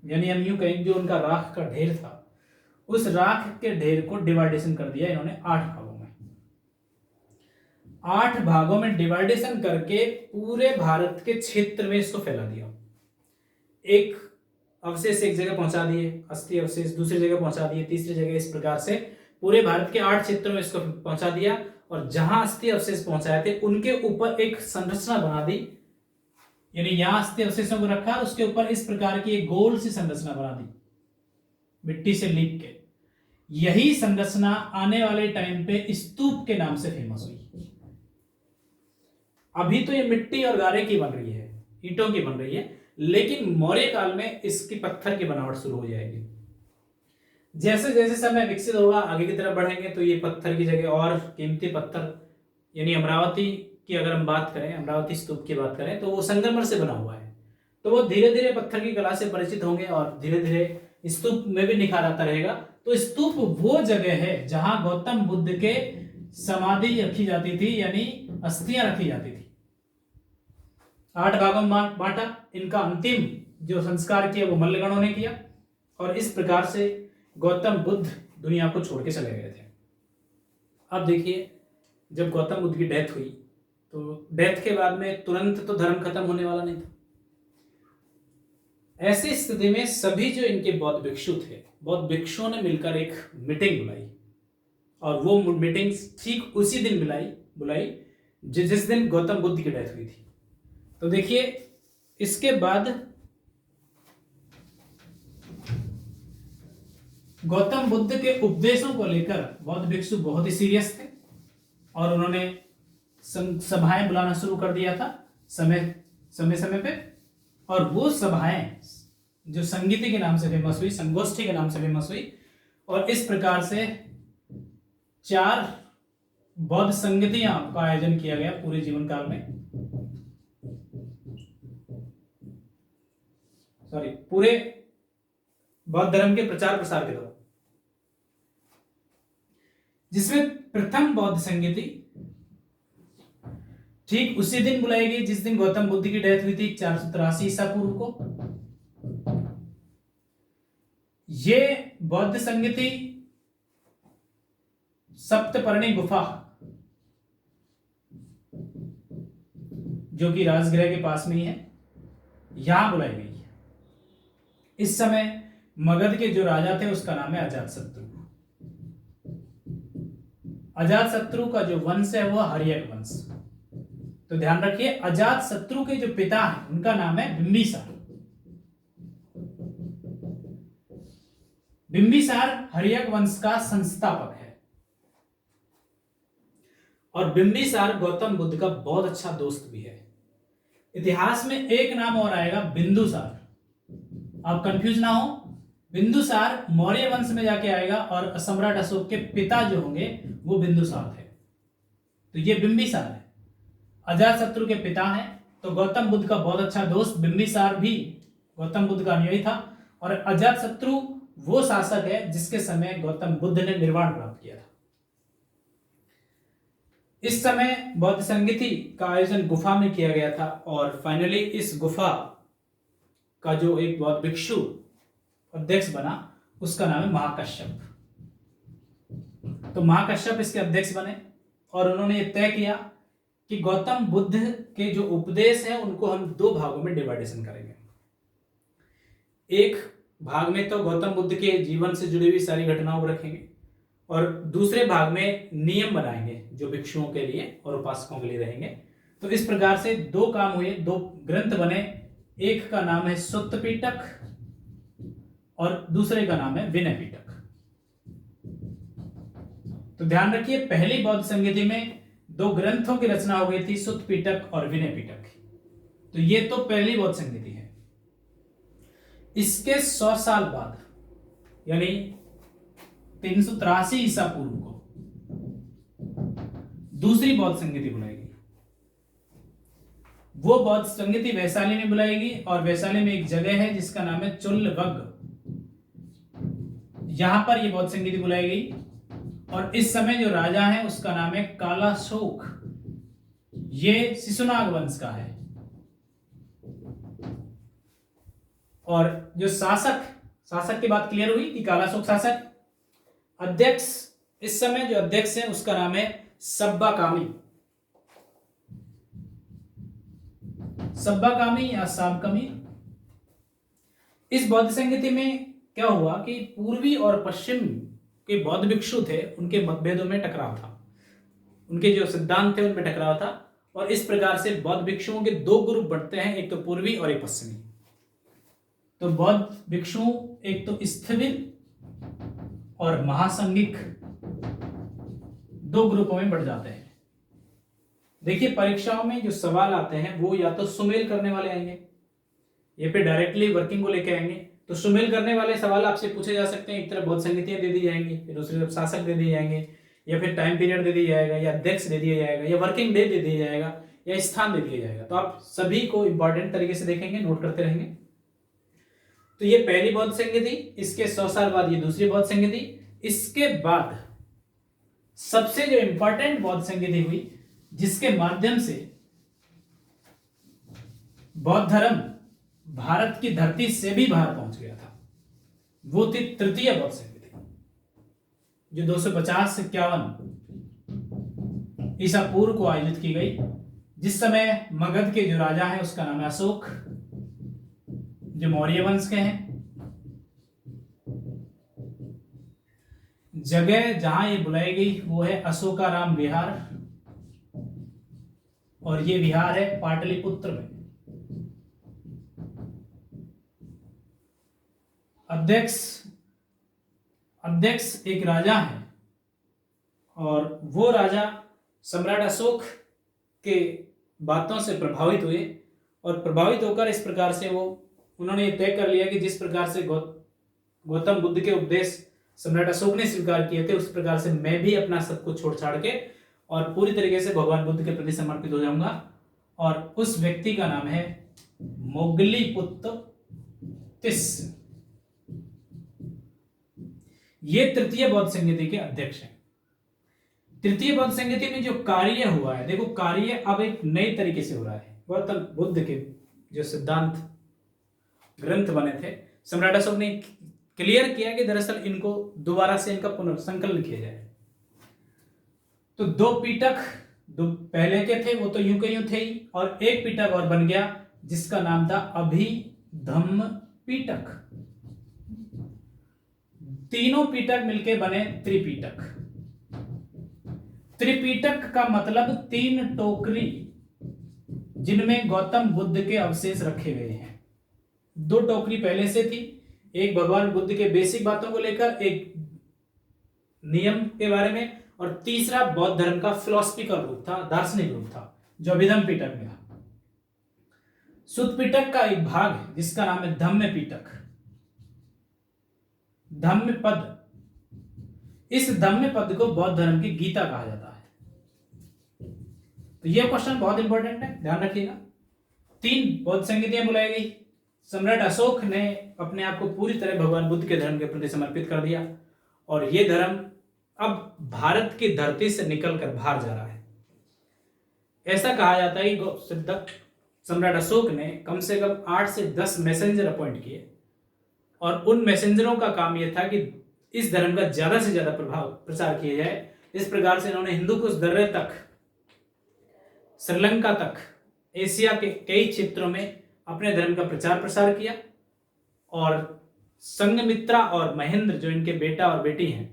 यानी हम यूं कहें जो उनका राख का ढेर था, उस राख के ढेर को डिवाइडेशन कर दिया इन्होंने 8 भागों में। 8 भागों में डिवाइडेशन करके पूरे भारत के क्षेत्र में इसको फैला दिया। एक अवशेष एक जगह पहुंचा दिए, अस्थि अवशेष दूसरी जगह पहुंचा दिए, तीसरी जगह, इस प्रकार से पूरे भारत के 8 क्षेत्रों में इसको पहुंचा दिया। और जहां अस्थि अवशेष पहुंचाए थे उनके ऊपर एक संरचना बना दी, यानी यहां अस्थि अवशेषों को रखा, उसके ऊपर इस प्रकार की एक गोल सी संरचना बना दी मिट्टी से लीप के। यही संरचना आने वाले टाइम पे स्तूप के नाम से फेमस हुई। अभी तो ये मिट्टी और गारे की बन रही है, ईंटों की बन रही है, लेकिन मौर्य काल में इसकी पत्थर की बनावट शुरू हो जाएगी। जैसे जैसे समय विकसित होगा, आगे की तरफ बढ़ेंगे तो ये पत्थर की जगह और कीमती पत्थर यानी अमरावती की अगर हम बात करें, अमरावती स्तूप की बात करें, तो वो संगमरमर से बना हुआ है। तो वो धीरे धीरे पत्थर की कला से परिचित होंगे और धीरे धीरे स्तूप में भी निखार आता रहेगा। तो स्तूप वो जगह है जहां गौतम बुद्ध के समाधि रखी जाती थी, यानी अस्थियां रखी जाती थी। 8 भागों में बांटा। इनका अंतिम जो संस्कार किया वो मल्लगणों ने किया और इस प्रकार से गौतम बुद्ध दुनिया को छोड़ के चले गए थे। अब देखिए, जब गौतम बुद्ध की डेथ हुई तो डेथ के बाद में तुरंत तो धर्म खत्म होने वाला नहीं था। ऐसी स्थिति में सभी जो इनके बौद्ध भिक्षु थे, बौद्ध भिक्षुओं ने मिलकर एक मीटिंग बुलाई और वो मीटिंग ठीक उसी दिन बुलाई जिस दिन गौतम बुद्ध की डेथ हुई थी। तो देखिए, इसके बाद गौतम बुद्ध के उपदेशों को लेकर बौद्ध भिक्षु बहुत ही सीरियस थे और उन्होंने सभाएं बुलाना शुरू कर दिया था समय पे। और वो सभाएं जो संगीति के नाम से फेमस हुई, संगोष्ठी के नाम से फेमस हुई, और इस प्रकार से 4 बौद्ध संगतियां का आयोजन किया गया पूरे जीवन काल में। पूरे बौद्ध धर्म के प्रचार प्रसार के दौरान, जिसमें प्रथम बौद्ध संगति ठीक उसी दिन बुलाई गई जिस दिन गौतम बुद्ध की डेथ हुई थी, 483 ईसा पूर्व को। ये बौद्ध संगति सप्तपर्णी गुफा, जो कि राजगृह के पास में ही है, यहां बुलाई गई है। इस समय मगध के जो राजा थे उसका नाम है अजातशत्रु। अजातशत्रु का जो वंश है वह हर्यक वंश। तो ध्यान रखिए, अजातशत्रु के जो पिता हैं उनका नाम है बिंबिसार। बिंबिसार हर्यक वंश का संस्थापक है और बिंबिसार गौतम बुद्ध का बहुत अच्छा दोस्त भी है। इतिहास में एक नाम और आएगा, बिंदुसार। आप कंफ्यूज ना हो, बिंदुसार मौर्य वंश में जाके आएगा और सम्राट अशोक के पिता जो होंगे वो बिंदुसार थे। तो ये बिंबिसार है, अजातशत्रु के पिता हैं। तो गौतम बुद्ध का बहुत अच्छा दोस्त बिंबिसार भी गौतम बुद्ध का अनुयायी था और अजातशत्रु वो शासक है जिसके समय गौतम बुद्ध ने निर्वाण प्राप्त किया था। इस समय बौद्ध संगति का आयोजन गुफा में किया गया था और फाइनली इस गुफा का जो एक बौद्ध भिक्षु अध्यक्ष बना उसका नाम है महाकश्यप। तो महाकश्यप इसके अध्यक्ष बने और उन्होंने ये तय किया कि गौतम बुद्ध के जो उपदेश हैं उनको हम 2 भागों में डिवाइडेशन करेंगे। एक भाग में तो गौतम बुद्ध के जीवन से जुड़ी हुई सारी घटनाओं को रखेंगे और दूसरे भाग में नियम बनाएंगे जो भिक्षुओं के लिए और उपासकों के लिए रहेंगे। तो इस प्रकार से 2 काम हुए, 2 ग्रंथ बने। एक का नाम है सुत्त पिटक और दूसरे का नाम है विनय पिटक। तो ध्यान रखिए, पहली बौद्ध संगति में 2 ग्रंथों की रचना हो गई थी, सुत्त पिटक और विनय पिटक। तो ये तो पहली बौद्ध संगति है। इसके 100 साल बाद यानी 383 ईसा पूर्व को दूसरी बौद्ध संगति बुलाई गई। वो बौद्ध संगति वैशाली में बुलाई गई और वैशाली में एक जगह है जिसका नाम है चुल्लवग्ग। यहां पर ये बौद्ध संगति बुलाई गई और इस समय जो राजा है उसका नाम है कालाशोक। ये शिशुनाग वंश का है और जो शासक की बात क्लियर हुई कि कालाशोक शासक। अध्यक्ष, इस समय जो अध्यक्ष है उसका नाम है सब्बाकामी या साबकमी। इस बौद्ध संगति में क्या हुआ कि पूर्वी और पश्चिम के बौद्ध भिक्षु थे, उनके मतभेदों में टकराव था, उनके जो सिद्धांत थे उनमें टकराव था और इस प्रकार से बौद्ध भिक्षुओं के 2 ग्रुप बढ़ते हैं, एक तो पूर्वी और एक पश्चिमी। तो बौद्ध भिक्षु एक तो स्थिविर और महासंगिक 2 ग्रुपों में बढ़ जाते हैं। देखिए, परीक्षाओं में जो सवाल आते हैं वो या तो सुमेल करने वाले आएंगे या फिर डायरेक्टली वर्किंग को लेके आएंगे। तो सुमेल करने वाले सवाल आपसे पूछे जा सकते हैं। एक तरफ बौद्ध संगतियां दे दी जाएंगी, फिर दूसरी तरफ शासक दे दिए जाएंगे, या फिर टाइम पीरियड दे दिया जाएगा, या अध्यक्ष दे दिया जाएगा, या वर्किंग डे दे दिया जाएगा, या स्थान दे दिया जाएगा। तो आप सभी को इंपॉर्टेंट तरीके से देखेंगे, नोट करते रहेंगे। तो ये पहली बौद्ध संधि थी। इसके 100 साल बाद ये दूसरी बौद्ध संधि थी। इसके बाद सबसे जो इंपॉर्टेंट बौद्ध संधि हुई, जिसके माध्यम से बौद्ध धर्म भारत की धरती से भी बाहर पहुंच गया था, वो थी तृतीय बौद्ध संधि, जो 250 से 51 ईसा पूर्व को आयोजित की गई, जिस समय मगध के जो राजा है उसका नाम है अशोक, जो मौर्य वंश के हैं। जगह जहां ये बुलाई गई वो है अशोकाराम विहार, और ये विहार है पाटलिपुत्र में। अध्यक्ष एक राजा है, और वो राजा सम्राट अशोक के बातों से प्रभावित हुए, और प्रभावित होकर इस प्रकार से उन्होंने तय कर लिया कि जिस प्रकार से गौतम बुद्ध के उपदेश सम्राट अशोक ने स्वीकार किए थे, उस प्रकार से मैं भी अपना सब कुछ छोड़ छाड़ के और पूरी तरीके से भगवान बुद्ध के प्रति समर्पित हो जाऊंगा। और उस व्यक्ति का नाम है मोगलीपुत्र तिस्स। ये तृतीय बौद्ध संहिता के अध्यक्ष हैं। तृतीय बौद्ध संहिता में जो कार्य हुआ है, देखो कार्य अब एक नए तरीके से हो रहा है। गौतम बुद्ध के जो सिद्धांत ग्रंथ बने थे, सम्राट अशोक ने क्लियर किया कि दरअसल इनको दोबारा से इनका पुनर्संकलन किया जाए। तो 2 पीटक दो पहले के थे, वो तो यूं के यूं थे ही, और एक पीटक और बन गया जिसका नाम था अभिधम्म पीटक। तीनों पीटक मिलके बने त्रिपीटक। त्रिपीटक का मतलब 3 टोकरी जिनमें गौतम बुद्ध के अवशेष रखे गए हैं। 2 टोकरी पहले से थी, एक भगवान बुद्ध के बेसिक बातों को लेकर, एक नियम के बारे में, और तीसरा बौद्ध धर्म का फिलोसफिकल रूप था, दार्शनिक रूप था, जो अभिधम्म पीटक में था। सुत्त पीटक का एक भाग है जिसका नाम है धम्म पीटक, धम्म पद। इस धम्म पद को बौद्ध धर्म की गीता कहा जाता है। तो यह क्वेश्चन बहुत इंपॉर्टेंट है, ध्यान रखिएगा। 3 बौद्ध संहिताएं बुलाई गई। सम्राट अशोक ने अपने आप को पूरी तरह भगवान बुद्ध के धर्म के प्रति समर्पित कर दिया, और यह धर्म अब भारत की धरती से निकलकर बाहर जा रहा है। ऐसा कहा जाता है कि सम्राट अशोक ने कम से कम 8 से 10 मैसेंजर अपॉइंट किए, और उन मैसेंजरों का काम यह था कि इस धर्म का ज्यादा से ज्यादा प्रचार किया जाए। इस प्रकार से इन्होंने हिंदू कुश दर्रे तक, श्रीलंका तक, एशिया के कई क्षेत्रों में अपने धर्म का प्रचार प्रसार किया। और संघमित्रा और महेंद्र, जो इनके बेटा और बेटी हैं,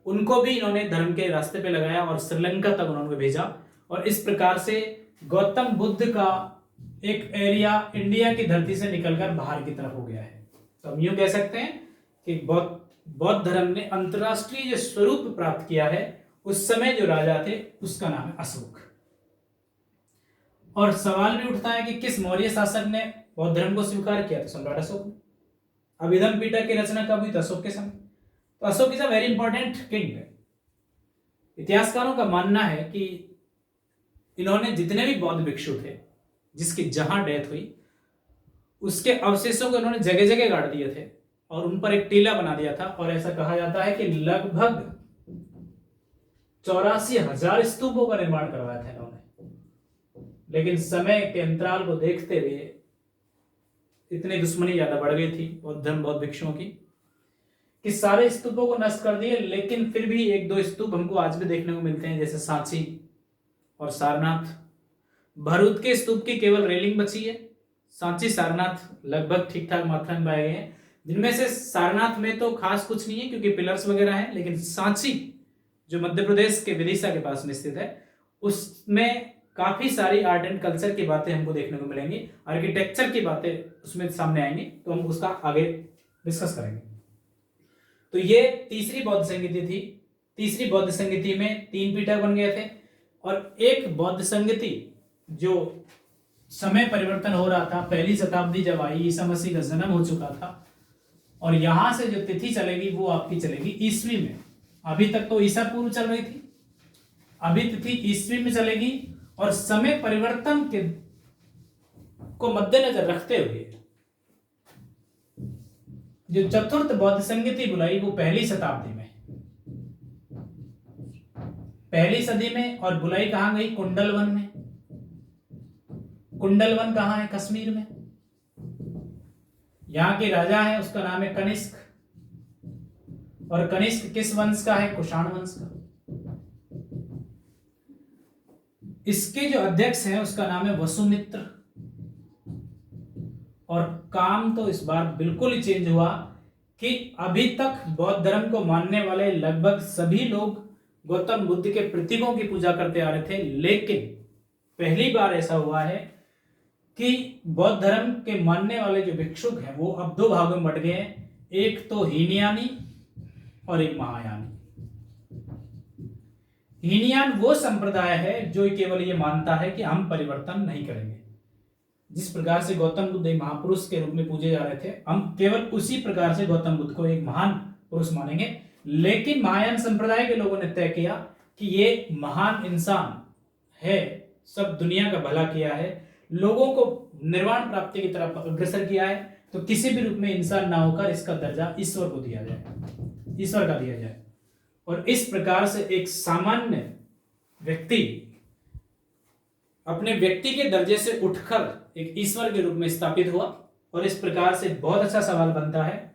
उनको भी इन्होंने धर्म के रास्ते पे लगाया और श्रीलंका तक उन्होंने भेजा। और इस प्रकार से गौतम बुद्ध का एक एरिया इंडिया की धरती से निकलकर बाहर की तरफ हो गया है। तो हम यूं कह सकते हैं कि बौद्ध धर्म ने अंतरराष्ट्रीय जो स्वरूप प्राप्त किया है, उस समय जो राजा थे उसका नाम है अशोक। और सवाल भी उठता है कि किस मौर्य शासक ने बौद्ध धर्म को स्वीकार किया? तो सम्राट अशोक ने। अभिधम्म पीटक की रचना कब हुई? तो अशोक के समय। तो Ashok is a very important king. इतिहासकारों का मानना है कि इन्होंने जितने भी बौद्ध भिक्षु थे, जिसकी जहां डेथ हुई, उसके अवशेषों को इन्होंने जगह जगह गाड़ दिए थे और उन पर एक टीला बना दिया था। और ऐसा कहा जाता है कि लगभग 84,000 स्तूपों का निर्माण करवाया था इन्होंने। लेकिन समय के अंतराल को देखते हुए इतनी दुश्मनी ज्यादा बढ़ गई थी बौद्ध धर्म बौद्ध भिक्षुओं की कि सारे स्तूपों को नष्ट कर दिए। लेकिन फिर भी 1-2 स्तूप हमको आज भी देखने को मिलते हैं, जैसे सांची और सारनाथ। भरूच के स्तूप की केवल रेलिंग बची है। सांची सारनाथ लगभग ठीक ठाक मात्रा में पाए गए हैं, जिनमें से सारनाथ में तो खास कुछ नहीं है क्योंकि पिलर्स वगैरह हैं। लेकिन सांची जो मध्य प्रदेश के विदिशा के पास में स्थित है, उसमें काफी सारी आर्ट एंड कल्चर की बातें हमको देखने को मिलेंगी, आर्किटेक्चर की बातें उसमें सामने आएंगी, तो हम उसका आगे डिस्कस करेंगे। तो ये तीसरी बौद्ध संगीति थी। तीसरी बौद्ध संगीति में 3 पीटक बन गए थे और एक बौद्ध संगीति जो समय परिवर्तन हो रहा था, पहली शताब्दी जब आई, ईसा मसीह का जन्म हो चुका था, और यहां से जो तिथि चलेगी वो आपकी चलेगी ईस्वी में। अभी तक तो ईसा पूर्व चल रही थी, अभी तिथि ईस्वी में चलेगी, और समय परिवर्तन के को मद्देनजर रखते हुए जो चतुर्थ बौद्ध संगति बुलाई वो पहली शताब्दी में, पहली सदी में, और बुलाई कहां गई? कुंडलवन में। कुंडलवन कहां है? कश्मीर में। यहां के राजा है, उसका नाम है कनिष्क, और कनिष्क किस वंश का है? कुषाण वंश का। इसके जो अध्यक्ष हैं उसका नाम है वसुमित्र। और काम तो इस बार बिल्कुल ही चेंज हुआ कि अभी तक बौद्ध धर्म को मानने वाले लगभग सभी लोग गौतम बुद्ध के प्रतीकों की पूजा करते आ रहे थे, लेकिन पहली बार ऐसा हुआ है कि बौद्ध धर्म के मानने वाले जो भिक्षुक हैं वो अब दो भागों में बट गए हैं, एक तो हीनयानी और एक महायानी। हीनयान वो संप्रदाय है जो केवल ये मानता है कि हम परिवर्तन नहीं करेंगे। जिस प्रकार से गौतम बुद्ध एक महापुरुष के रूप में पूजे जा रहे थे, हम केवल उसी प्रकार से गौतम बुद्ध को एक महान पुरुष मानेंगे। लेकिन महायान संप्रदाय के लोगों ने तय किया कि ये महान इंसान है, सब दुनिया का भला किया है, लोगों को निर्वाण प्राप्ति की तरफ अग्रसर किया है, तो किसी भी रूप में इंसान ना होकर इसका दर्जा ईश्वर को दिया जाए, ईश्वर का दिया जाए। और इस प्रकार से एक सामान्य व्यक्ति अपने व्यक्ति के दर्जे से उठकर एक ईश्वर के रूप में स्थापित हुआ। और इस प्रकार से बहुत अच्छा सवाल बनता है